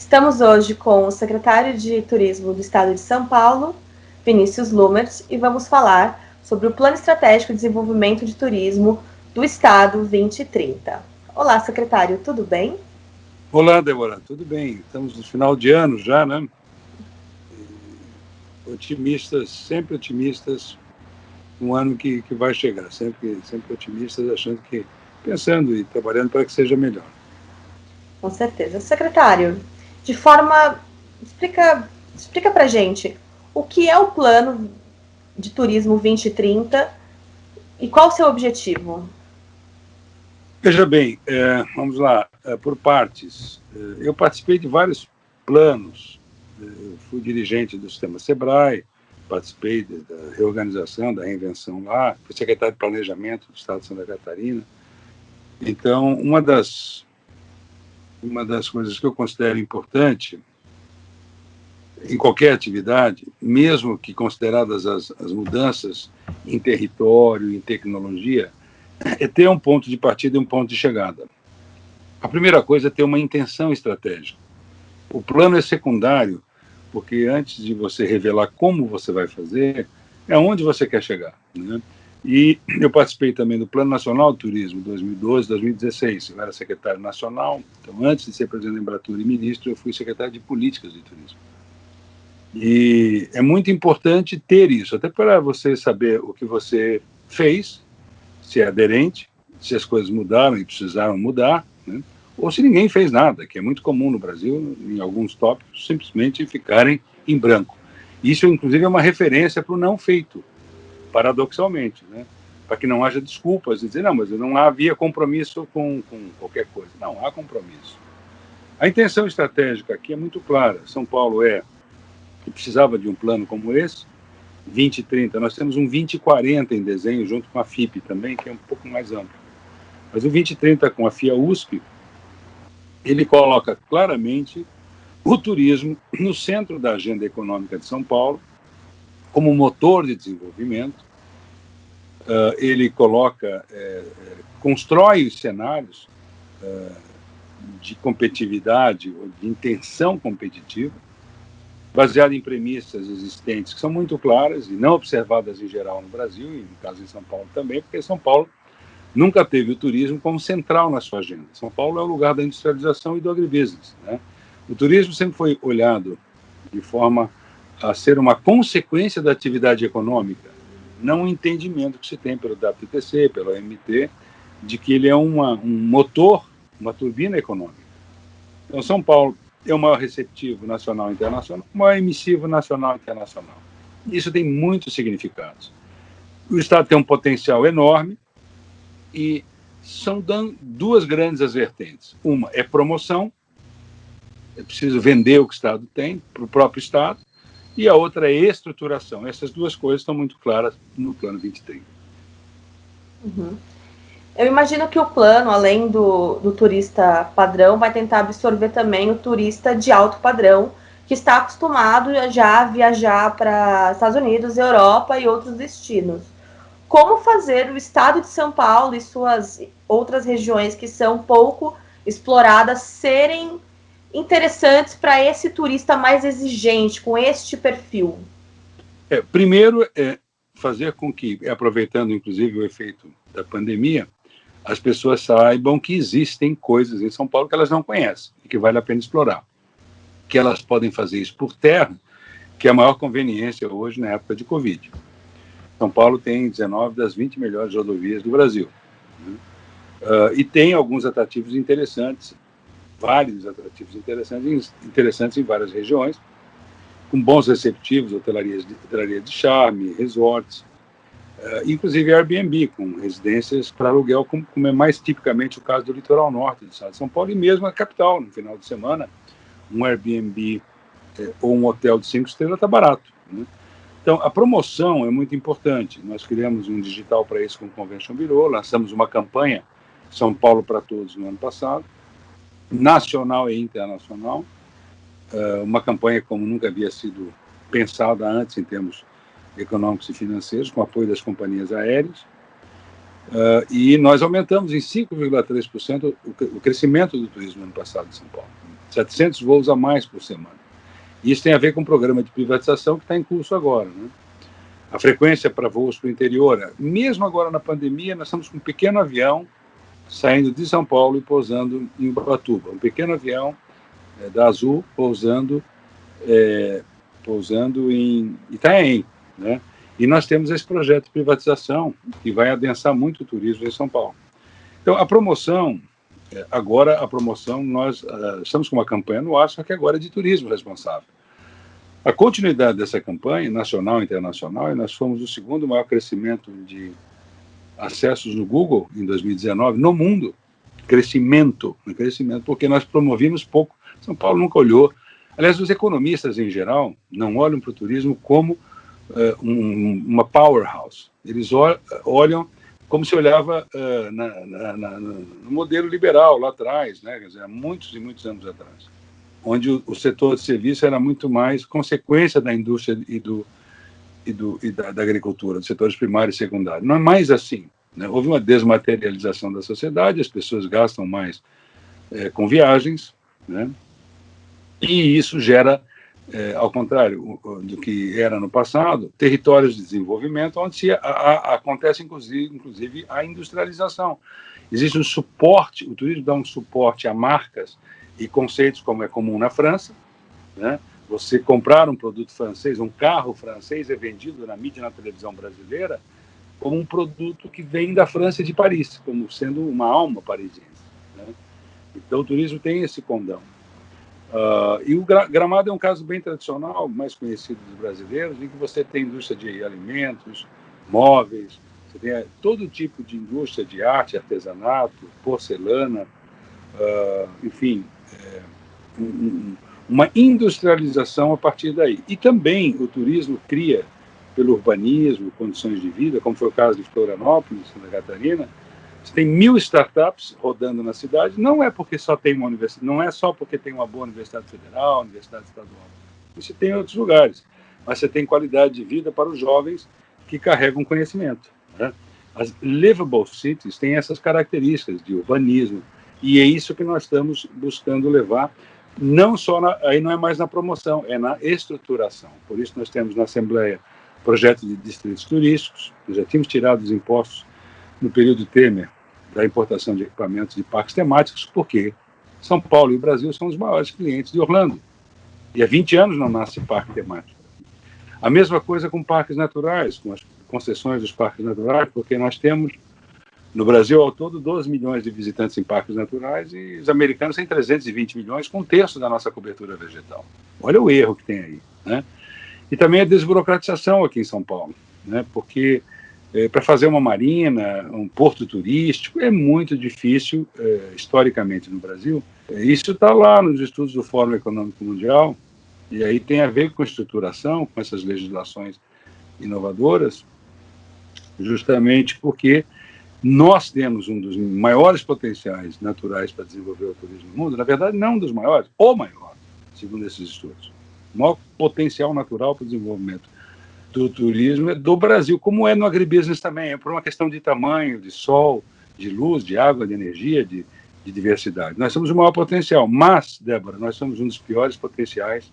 Estamos hoje com o secretário de Turismo do Estado de São Paulo, Vinícius Lumert, e vamos falar sobre o Plano Estratégico de Desenvolvimento de Turismo do Estado 2030. Olá, secretário, tudo bem? Olá, Débora, tudo bem? Estamos no final de ano já, né? Otimistas, sempre otimistas, um ano que vai chegar, sempre otimistas, achando que, pensando e trabalhando para que seja melhor. Com certeza. Secretário, explica para a gente o que é o Plano de Turismo 2030 e qual o seu objetivo? Veja bem, vamos lá, por partes. Eu participei de vários planos, eu fui dirigente do sistema SEBRAE, participei da reorganização, da reinvenção lá, fui secretário de Planejamento do Estado de Santa Catarina. Então, uma das coisas que eu considero importante em qualquer atividade, mesmo que consideradas as mudanças em território, em tecnologia, é ter um ponto de partida e um ponto de chegada. A primeira coisa é ter uma intenção estratégica. O plano é secundário, porque antes de você revelar como você vai fazer, é onde você quer chegar, né? E eu participei também do Plano Nacional de Turismo 2012-2016. Eu era secretário nacional, então antes de ser presidente da Embratur e ministro, eu fui secretário de Políticas de Turismo. E é muito importante ter isso, até para você saber o que você fez, se é aderente, se as coisas mudaram e precisaram mudar, né? Ou se ninguém fez nada, que é muito comum no Brasil, em alguns tópicos, simplesmente ficarem em branco. Isso, inclusive, é uma referência para o não feito, paradoxalmente, né? Para que não haja desculpas e dizer, não, mas não havia compromisso com qualquer coisa. Não, há compromisso. A intenção estratégica aqui é muito clara. São Paulo que precisava de um plano como esse, 2030. Nós temos um 2040 em desenho, junto com a FIP também, que é um pouco mais amplo. Mas o 2030 com a FIA-USP, ele coloca claramente o turismo no centro da agenda econômica de São Paulo, como motor de desenvolvimento. Ele constrói os cenários de competitividade, ou de intenção competitiva, baseado em premissas existentes que são muito claras e não observadas em geral no Brasil, e no caso em São Paulo também, porque São Paulo nunca teve o turismo como central na sua agenda. São Paulo é o lugar da industrialização e do agribusiness, né? O turismo sempre foi olhado de forma a ser uma consequência da atividade econômica, não um entendimento que se tem pelo WTC, pelo OMT, de que ele é um motor, uma turbina econômica. Então, São Paulo é o maior receptivo nacional e internacional, o maior emissivo nacional e internacional. Isso tem muitos significados. O Estado tem um potencial enorme e são duas grandes vertentes. Uma é promoção, é preciso vender o que o Estado tem para o próprio Estado, e a outra é estruturação. Essas duas coisas estão muito claras no Plano 2030. Uhum. Eu imagino que o plano, além do turista padrão, vai tentar absorver também o turista de alto padrão, que está acostumado já a viajar para Estados Unidos, Europa e outros destinos. Como fazer o estado de São Paulo e suas outras regiões que são pouco exploradas serem interessantes para esse turista mais exigente, com este perfil? Primeiro, fazer com que, aproveitando inclusive o efeito da pandemia, as pessoas saibam que existem coisas em São Paulo que elas não conhecem e que vale a pena explorar. Que elas podem fazer isso por terra, que é a maior conveniência hoje na época de Covid. São Paulo tem 19 das 20 melhores rodovias do Brasil, né? E tem alguns atrativos interessantes, vários atrativos interessantes em várias regiões, com bons receptivos, hotelaria de charme, resorts, inclusive Airbnb, com residências para aluguel, como é mais tipicamente o caso do litoral norte do estado de São Paulo, e mesmo a capital, no final de semana, um Airbnb ou um hotel de 5 estrelas está barato, né? Então, a promoção é muito importante. Nós criamos um digital para isso com o Convention Bureau, lançamos uma campanha São Paulo para Todos no ano passado, nacional e internacional, uma campanha como nunca havia sido pensada antes em termos econômicos e financeiros, com apoio das companhias aéreas, e nós aumentamos em 5,3% o crescimento do turismo no ano passado em São Paulo. 700 voos a mais por semana. Isso tem a ver com o programa de privatização que está em curso agora, né? A frequência para voos para o interior, mesmo agora na pandemia, nós estamos com um pequeno avião saindo de São Paulo e pousando em Ubatuba. Um pequeno avião da Azul pousando em Itanhaém, né? E nós temos esse projeto de privatização que vai adensar muito o turismo em São Paulo. Então, a promoção, nós estamos com uma campanha no ar, só que agora é de turismo responsável. A continuidade dessa campanha, nacional e internacional, e nós fomos o segundo maior crescimento de acessos no Google em 2019, no mundo. Crescimento, porque nós promovemos pouco. São Paulo nunca olhou. Aliás, os economistas, em geral, não olham para o turismo como uma powerhouse. Eles olham como se olhava no modelo liberal lá atrás, né? Quer dizer, há muitos e muitos anos atrás, onde o setor de serviço era muito mais consequência da indústria e da agricultura, dos setores primário e secundário. Não é mais assim, né? Houve uma desmaterialização da sociedade, as pessoas gastam mais com viagens, né? E isso gera, ao contrário do que era no passado, territórios de desenvolvimento onde acontece, inclusive, a industrialização. Existe um suporte, o turismo dá um suporte a marcas e conceitos como é comum na França, né? Você comprar um produto francês, um carro francês é vendido na mídia e na televisão brasileira como um produto que vem da França e de Paris, como sendo uma alma parisiense, né? Então o turismo tem esse condão. E o Gramado é um caso bem tradicional, mais conhecido dos brasileiros, em que você tem indústria de alimentos, móveis, você tem todo tipo de indústria de arte, artesanato, porcelana, enfim, uma industrialização a partir daí. E também o turismo cria, pelo urbanismo, condições de vida, como foi o caso de Florianópolis, Santa Catarina. Você tem 1.000 startups rodando na cidade, não é porque só tem uma universidade, não é só porque tem uma boa universidade federal, universidade estadual. Isso tem em outros lugares, mas você tem qualidade de vida para os jovens que carregam conhecimento, né? As livable cities têm essas características de urbanismo, e é isso que nós estamos buscando levar, não só aí não é mais na promoção, é na estruturação. Por isso nós temos na Assembleia projeto de distritos turísticos. Nós já tínhamos tirado os impostos no período Temer da importação de equipamentos de parques temáticos, porque São Paulo e o Brasil são os maiores clientes de Orlando. E há 20 anos não nasce parque temático. A mesma coisa com parques naturais, com as concessões dos parques naturais, porque nós temos, no Brasil, ao todo, 12 milhões de visitantes em parques naturais e os americanos têm 320 milhões, com um terço da nossa cobertura vegetal. Olha o erro que tem aí, né? E também a desburocratização aqui em São Paulo, né? Porque para fazer uma marina, um porto turístico, é muito difícil, historicamente, no Brasil. Isso está lá nos estudos do Fórum Econômico Mundial, e aí tem a ver com estruturação, com essas legislações inovadoras, justamente porque nós temos um dos maiores potenciais naturais para desenvolver o turismo no mundo, na verdade, não um dos maiores, o maior, segundo esses estudos. O maior potencial natural para o desenvolvimento do turismo é do Brasil, como é no agribusiness também, é por uma questão de tamanho, de sol, de luz, de água, de energia, de diversidade. Nós somos o maior potencial, mas, Débora, nós somos um dos piores potenciais,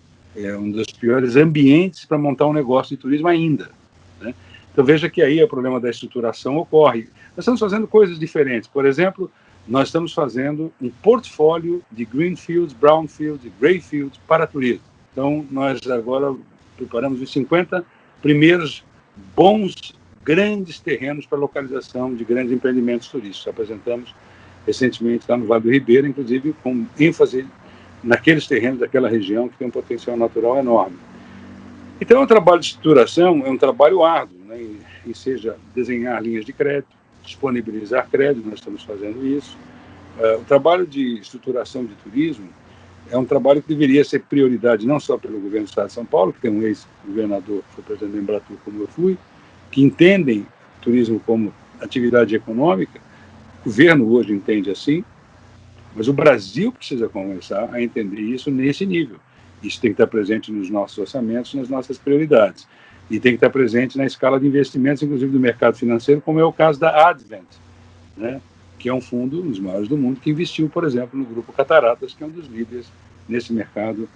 um dos piores ambientes para montar um negócio de turismo ainda, né? Então veja que aí o problema da estruturação ocorre. Nós estamos fazendo coisas diferentes. Por exemplo, nós estamos fazendo um portfólio de greenfields, brownfields e greyfields para turismo. Então, nós agora preparamos os 50 primeiros bons, grandes terrenos para localização de grandes empreendimentos turísticos. Apresentamos recentemente lá no Vale do Ribeira, inclusive com ênfase naqueles terrenos daquela região que tem um potencial natural enorme. Então, o trabalho de estruturação é um trabalho árduo, né? E seja desenhar linhas de crédito, disponibilizar crédito, nós estamos fazendo isso. O trabalho de estruturação de turismo é um trabalho que deveria ser prioridade não só pelo governo do Estado de São Paulo, que tem um ex-governador que foi presidente da Embratur, como eu fui, que entendem turismo como atividade econômica. O governo hoje entende assim, mas o Brasil precisa começar a entender isso nesse nível. Isso tem que estar presente nos nossos orçamentos, nas nossas prioridades. E tem que estar presente na escala de investimentos, inclusive do mercado financeiro, como é o caso da Advent, né? Que é um fundo, um dos maiores do mundo, que investiu, por exemplo, no Grupo Cataratas, que é um dos líderes nesse mercado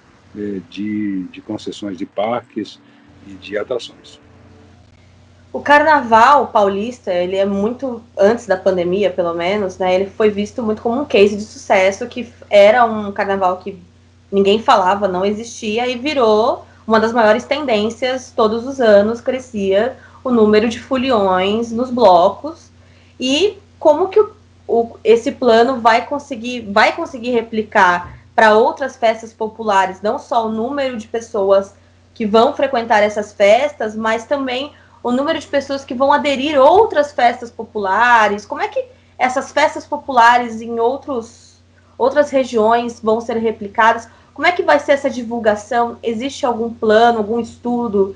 de concessões de parques e de atrações. O Carnaval paulista, ele é muito, antes da pandemia, pelo menos, né, ele foi visto muito como um case de sucesso, que era um carnaval que ninguém falava, não existia, e virou uma das maiores tendências. Todos os anos crescia o número de foliões nos blocos, e como que esse plano vai conseguir replicar para outras festas populares, não só o número de pessoas que vão frequentar essas festas, mas também o número de pessoas que vão aderir a outras festas populares. Como é que essas festas populares em outras regiões vão ser replicadas? Como é que vai ser essa divulgação? Existe algum plano, algum estudo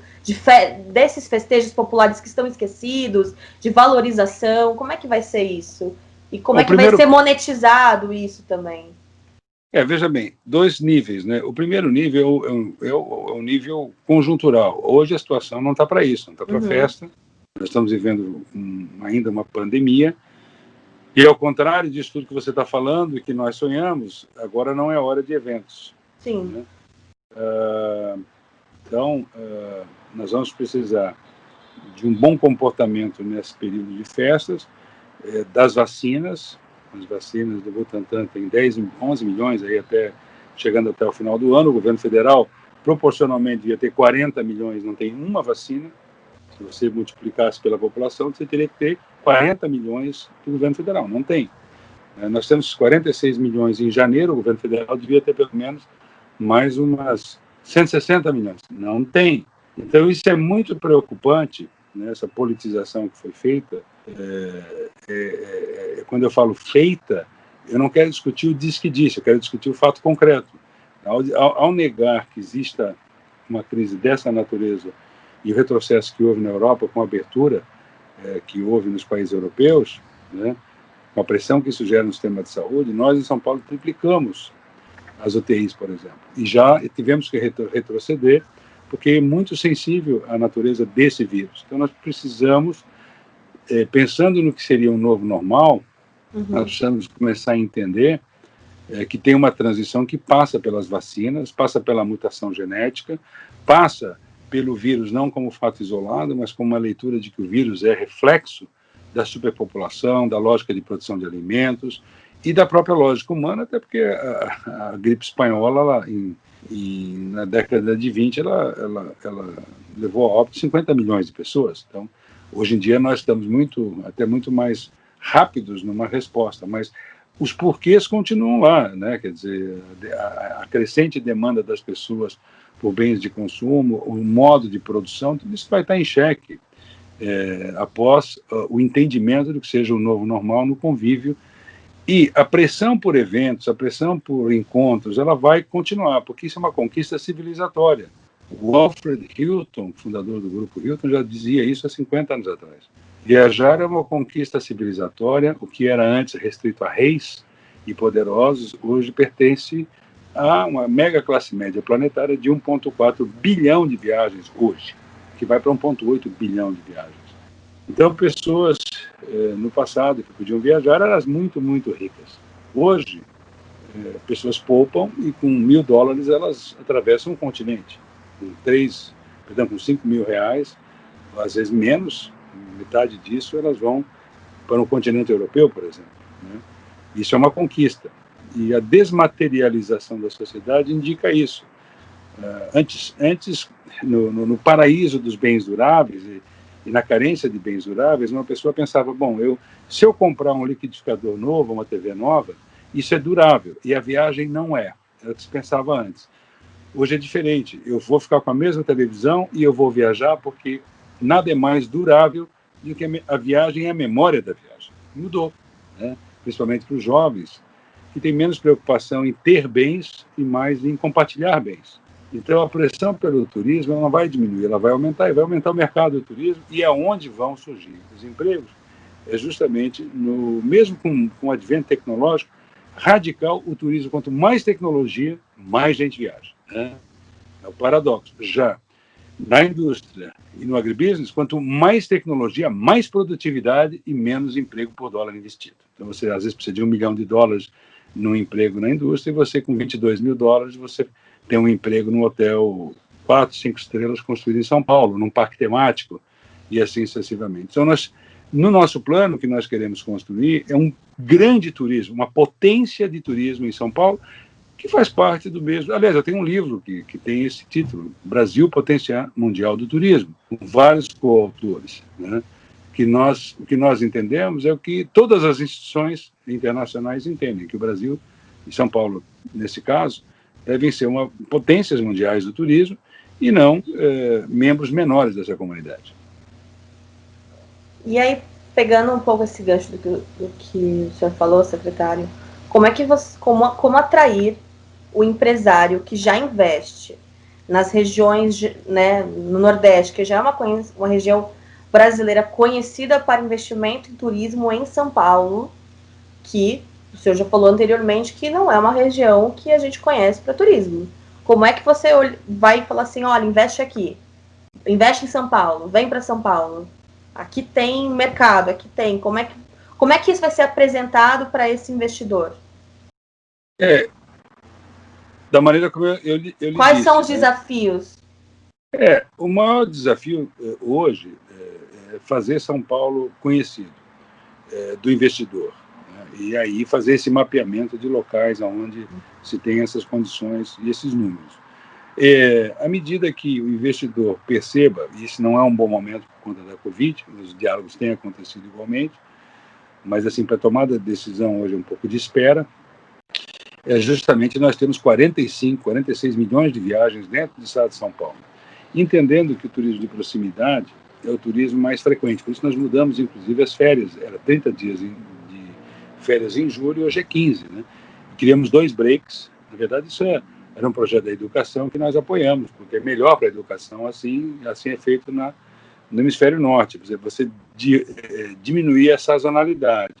desses festejos populares que estão esquecidos, de valorização? Como é que vai ser isso? E como é que vai ser monetizado isso também? Veja bem, 2 níveis, né? O primeiro nível é o nível conjuntural. Hoje a situação não está para isso, não está para festa. Nós estamos vivendo ainda uma pandemia. E ao contrário disso tudo que você está falando e que nós sonhamos, agora não é hora de eventos. Sim. Né? Então, nós vamos precisar de um bom comportamento nesse período de festas, das vacinas. As vacinas do Butantan tem 11 milhões, aí chegando até o final do ano. O governo federal, proporcionalmente, devia ter 40 milhões, não tem uma vacina. Se você multiplicasse pela população, você teria que ter 40 milhões do governo federal. Não tem. Nós temos 46 milhões em janeiro, o governo federal devia ter pelo menos mais umas 160 milhões. Não tem. Então, isso é muito preocupante, né, essa politização que foi feita. Quando eu falo feita, eu não quero discutir o diz que disse, eu quero discutir o fato concreto. Ao negar que exista uma crise dessa natureza e o retrocesso que houve na Europa com a abertura que houve nos países europeus, né, com a pressão que isso gera no sistema de saúde, nós em São Paulo triplicamos as UTIs, por exemplo, e já tivemos que retroceder, porque é muito sensível à natureza desse vírus. Então nós precisamos, pensando no que seria um novo normal, nós precisamos começar a entender que tem uma transição que passa pelas vacinas, passa pela mutação genética, passa pelo vírus não como fato isolado, mas como uma leitura de que o vírus é reflexo da superpopulação, da lógica de produção de alimentos e da própria lógica humana, até porque a gripe espanhola, na década de 20, ela levou a óbito 50 milhões de pessoas. Então, hoje em dia, nós estamos até muito mais rápidos numa resposta, mas os porquês continuam lá, né? Quer dizer, a crescente demanda das pessoas por bens de consumo, o modo de produção, tudo isso vai estar em xeque após o entendimento do que seja o novo normal no convívio. E a pressão por eventos, a pressão por encontros, ela vai continuar, porque isso é uma conquista civilizatória. O Alfred Hilton, fundador do Grupo Hilton, já dizia isso há 50 anos atrás. Viajar é uma conquista civilizatória, o que era antes restrito a reis e poderosos, hoje pertence a uma mega classe média planetária de 1,4 bilhão de viagens hoje, que vai para 1,8 bilhão de viagens. Então, pessoas no passado que podiam viajar eram muito, muito ricas. Hoje, pessoas poupam e com $1.000 elas atravessam um continente. Com 5 mil reais, às vezes menos, metade disso elas vão para o continente europeu, por exemplo. Né? Isso é uma conquista. E a desmaterialização da sociedade indica isso. Antes no paraíso dos bens duráveis e na carência de bens duráveis, uma pessoa pensava, bom, se eu comprar um liquidificador novo, uma TV nova, isso é durável, e a viagem não é. Era o que se pensava antes. Hoje é diferente, eu vou ficar com a mesma televisão e eu vou viajar porque nada é mais durável do que a viagem e a memória da viagem. Mudou, né? Principalmente para os jovens, que têm menos preocupação em ter bens e mais em compartilhar bens. Então, a pressão pelo turismo ela não vai diminuir, ela vai aumentar, e vai aumentar o mercado do turismo, e aonde vão surgir os empregos é justamente, mesmo com o advento tecnológico, radical o turismo. Quanto mais tecnologia, mais gente viaja. Né? É o paradoxo. Já na indústria e no agribusiness, quanto mais tecnologia, mais produtividade e menos emprego por dólar investido. Então, você às vezes precisa de $1 milhão num emprego na indústria, e você, com $22.000, você tem um emprego num hotel 4, 5 estrelas construído em São Paulo, num parque temático, e assim sucessivamente. Então, no nosso plano, que nós queremos construir é um grande turismo, uma potência de turismo em São Paulo, que faz parte do mesmo. Aliás, eu tenho um livro que tem esse título, Brasil, Potência Mundial do Turismo, com vários coautores, né? O que nós entendemos é o que todas as instituições internacionais entendem, que o Brasil, e São Paulo, nesse caso, devem ser potências mundiais do turismo e não membros menores dessa comunidade. E aí, pegando um pouco esse gancho do que o senhor falou, secretário, como é que como atrair o empresário que já investe nas regiões, né, no Nordeste, que já é uma região brasileira conhecida para investimento em turismo em São Paulo, que o senhor já falou anteriormente que não é uma região que a gente conhece para turismo. Como é que você vai falar assim, olha, investe aqui, investe em São Paulo, vem para São Paulo, aqui tem mercado, aqui tem, como é que isso vai ser apresentado para esse investidor? Da maneira como eu lhe Quais disse, são os né? desafios? O maior desafio hoje é fazer São Paulo conhecido do investidor, né? E aí fazer esse mapeamento de locais onde se tem essas condições e esses números. À medida que o investidor perceba, e esse não é um bom momento por conta da Covid, os diálogos têm acontecido igualmente, mas assim, para tomada de decisão hoje é um pouco de espera, justamente nós temos 45, 46 milhões de viagens dentro do estado de São Paulo, entendendo que o turismo de proximidade é o turismo mais frequente. Por isso nós mudamos, inclusive, as férias. Era 30 dias de férias em julho, hoje é 15. Né? Criamos 2 breaks. Na verdade, isso era um projeto da educação que nós apoiamos, porque é melhor para a educação, assim é feito no hemisfério norte. Por exemplo, você diminuir a sazonalidade.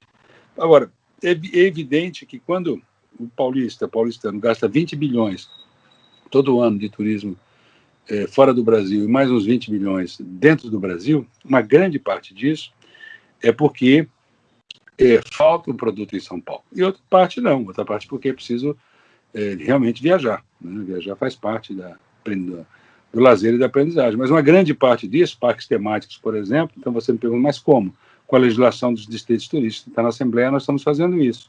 Agora, é evidente que quando o paulistano gasta 20 bilhões todo ano de turismo fora do Brasil e mais uns 20 bilhões dentro do Brasil, uma grande parte disso é porque falta um produto em São Paulo. E outra parte não, outra parte porque é preciso realmente viajar. Né? Viajar faz parte do lazer e da aprendizagem. Mas uma grande parte disso, parques temáticos, por exemplo, então você me pergunta, mas como? Com a legislação dos distritos turísticos, está na Assembleia, nós estamos fazendo isso.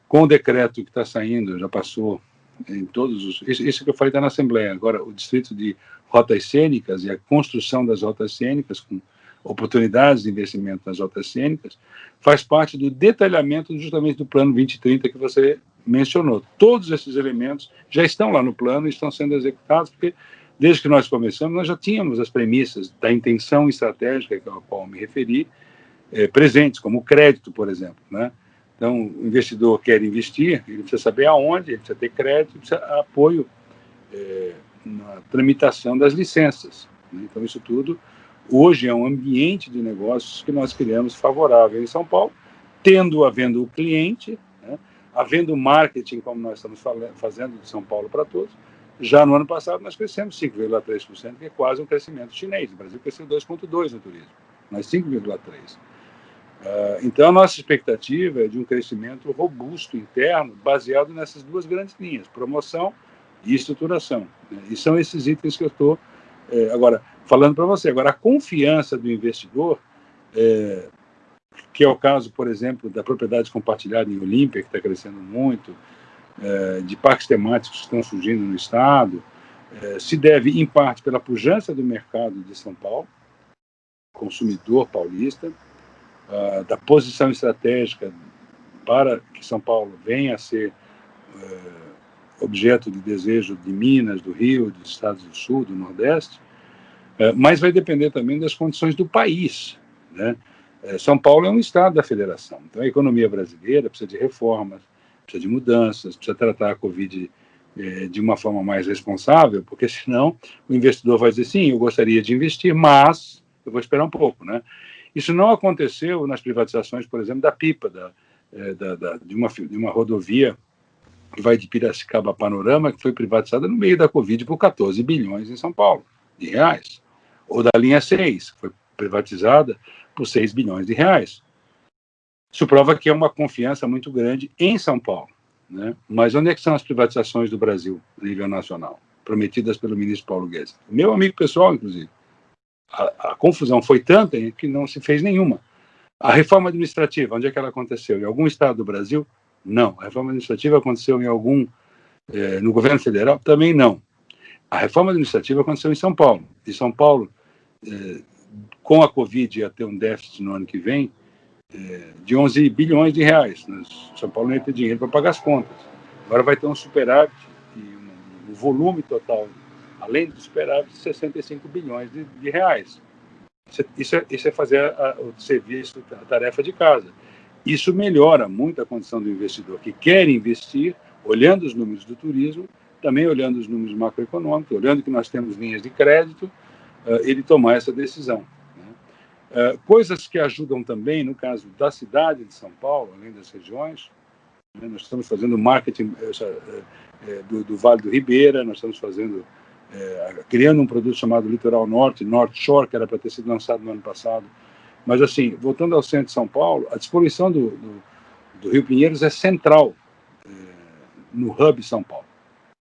Com o decreto que está saindo, já passou em todos os... Isso que eu falei está na Assembleia. Agora, o distrito de rotas cênicas e a construção das rotas cênicas, com oportunidades de investimento nas rotas cênicas, faz parte do detalhamento justamente do Plano 2030 que você mencionou. Todos esses elementos já estão lá no plano e estão sendo executados, porque desde que nós começamos, nós já tínhamos as premissas da intenção estratégica a qual me referi, presentes, como o crédito, por exemplo, né? Então, o investidor quer investir, ele precisa saber aonde, ele precisa ter crédito, precisa apoio na tramitação das licenças. Né? Então, isso tudo, hoje, é um ambiente de negócios que nós criamos favorável em São Paulo, havendo o cliente, né? Havendo marketing, como nós estamos fazendo de São Paulo para todos. Já no ano passado, nós crescemos 5,3%, que é quase um crescimento chinês. O Brasil cresceu 2,2% no turismo, mas 5,3%. Então, a nossa expectativa é de um crescimento robusto interno, baseado nessas 2 grandes linhas, promoção e estruturação. Né? E são esses itens que eu estou, agora, falando para você. Agora, a confiança do investidor, que é o caso, por exemplo, da propriedade compartilhada em Olímpia, que está crescendo muito, de parques temáticos que estão surgindo no estado, se deve, em parte, pela pujança do mercado de São Paulo, consumidor paulista, da posição estratégica para que São Paulo venha a ser objeto de desejo de Minas, do Rio, dos estados do Sul, do Nordeste, mas vai depender também das condições do país. Né? São Paulo é um estado da federação, então a economia brasileira precisa de reformas, precisa de mudanças, precisa tratar a Covid de uma forma mais responsável, porque senão o investidor vai dizer, sim, eu gostaria de investir, mas eu vou esperar um pouco, né? Isso não aconteceu nas privatizações, por exemplo, da Pipa, de uma rodovia que vai de Piracicaba a Panorama, que foi privatizada no meio da Covid por 14 bilhões em São Paulo de reais. Ou da linha 6, que foi privatizada por 6 bilhões de reais. Isso prova que é uma confiança muito grande em São Paulo. né? Mas onde é que são as privatizações do Brasil, a nível nacional, prometidas pelo ministro Paulo Guedes? Meu amigo pessoal, inclusive. A confusão foi tanta que não se fez nenhuma. A reforma administrativa, onde é que ela aconteceu? Em algum estado do Brasil? Não. A reforma administrativa aconteceu no governo federal? Também não. A reforma administrativa aconteceu em São Paulo. E São Paulo, com a Covid, ia ter um déficit no ano que vem de 11 bilhões de reais. São Paulo não ia ter dinheiro para pagar as contas. Agora vai ter um superávit e um volume total, além do superávit, de 65 bilhões de reais. Isso é fazer o serviço, a tarefa de casa. Isso melhora muito a condição do investidor que quer investir, olhando os números do turismo, também olhando os números macroeconômicos, olhando que nós temos linhas de crédito, ele tomar essa decisão. Né? Coisas que ajudam também, no caso da cidade de São Paulo, além das regiões, né? Nós estamos fazendo marketing do Vale do Ribeira, nós estamos criando um produto chamado Litoral Norte, North Shore, que era para ter sido lançado no ano passado. Mas, assim, voltando ao centro de São Paulo, a disposição do Rio Pinheiros é central no hub São Paulo.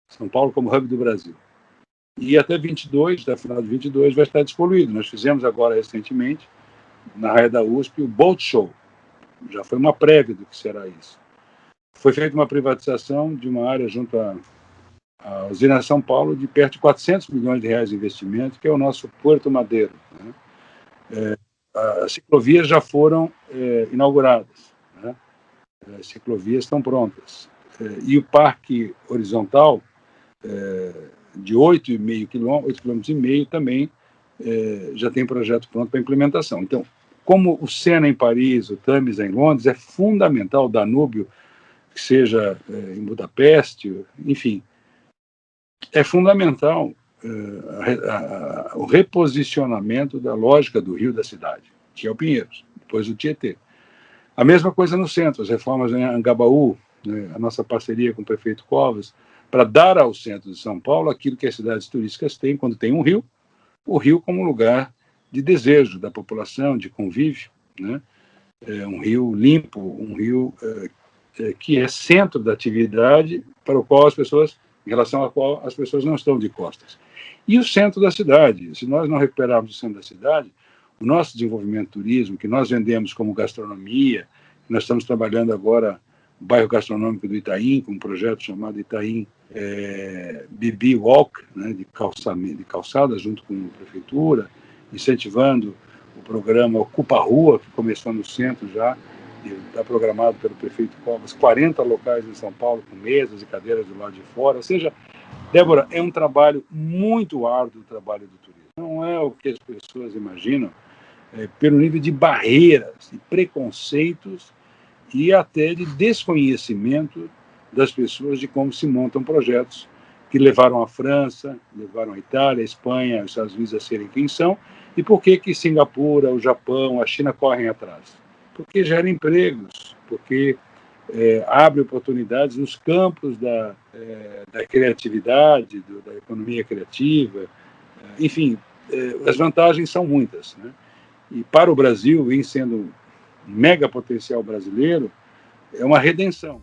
São Paulo como hub do Brasil. E até 22, até final de 22, vai estar despoluído. Nós fizemos agora, recentemente, na raia da USP, o Boat Show. Já foi uma prévia do que será isso. Foi feita uma privatização de uma área junto a usina São Paulo de perto de 400 milhões de reais de investimento, que é o nosso Porto Madeiro. Né? As ciclovias já foram inauguradas. Né? As ciclovias estão prontas. E o Parque Horizontal, de 8,5 km, também já tem projeto pronto para implementação. Então, como o Sena em Paris, o Tamis em Londres, é fundamental, o Danúbio, que seja em Budapeste, enfim, é fundamental o reposicionamento da lógica do rio da cidade, que é o Pinheiros, depois o Tietê. A mesma coisa no centro, as reformas em Angabaú, né, a nossa parceria com o prefeito Covas, para dar ao centro de São Paulo aquilo que as cidades turísticas têm quando tem um rio, o rio como lugar de desejo da população, de convívio, né? Um rio limpo, um rio que é centro da atividade para o qual em relação ao qual as pessoas não estão de costas. E o centro da cidade, se nós não recuperarmos o centro da cidade, o nosso desenvolvimento turismo, que nós vendemos como gastronomia, nós estamos trabalhando agora o bairro gastronômico do Itaim, com um projeto chamado Itaim Bibi Walk, né, de calçada, junto com a prefeitura, incentivando o programa Ocupa Rua, que começou no centro já, e está programado pelo prefeito Covas, 40 locais em São Paulo, com mesas e cadeiras do lado de fora. Ou seja, Débora, é um trabalho muito árduo, o trabalho do turismo. Não é o que as pessoas imaginam, pelo nível de barreiras e preconceitos e até de desconhecimento das pessoas de como se montam projetos que levaram a França, levaram a Itália, a Espanha, os Estados Unidos a serem quem são, e por que Singapura, o Japão, a China correm atrás? Porque gera empregos, porque abre oportunidades nos campos da criatividade, da economia criativa, enfim, as vantagens são muitas, né? E para o Brasil, em sendo um mega potencial brasileiro, é uma redenção.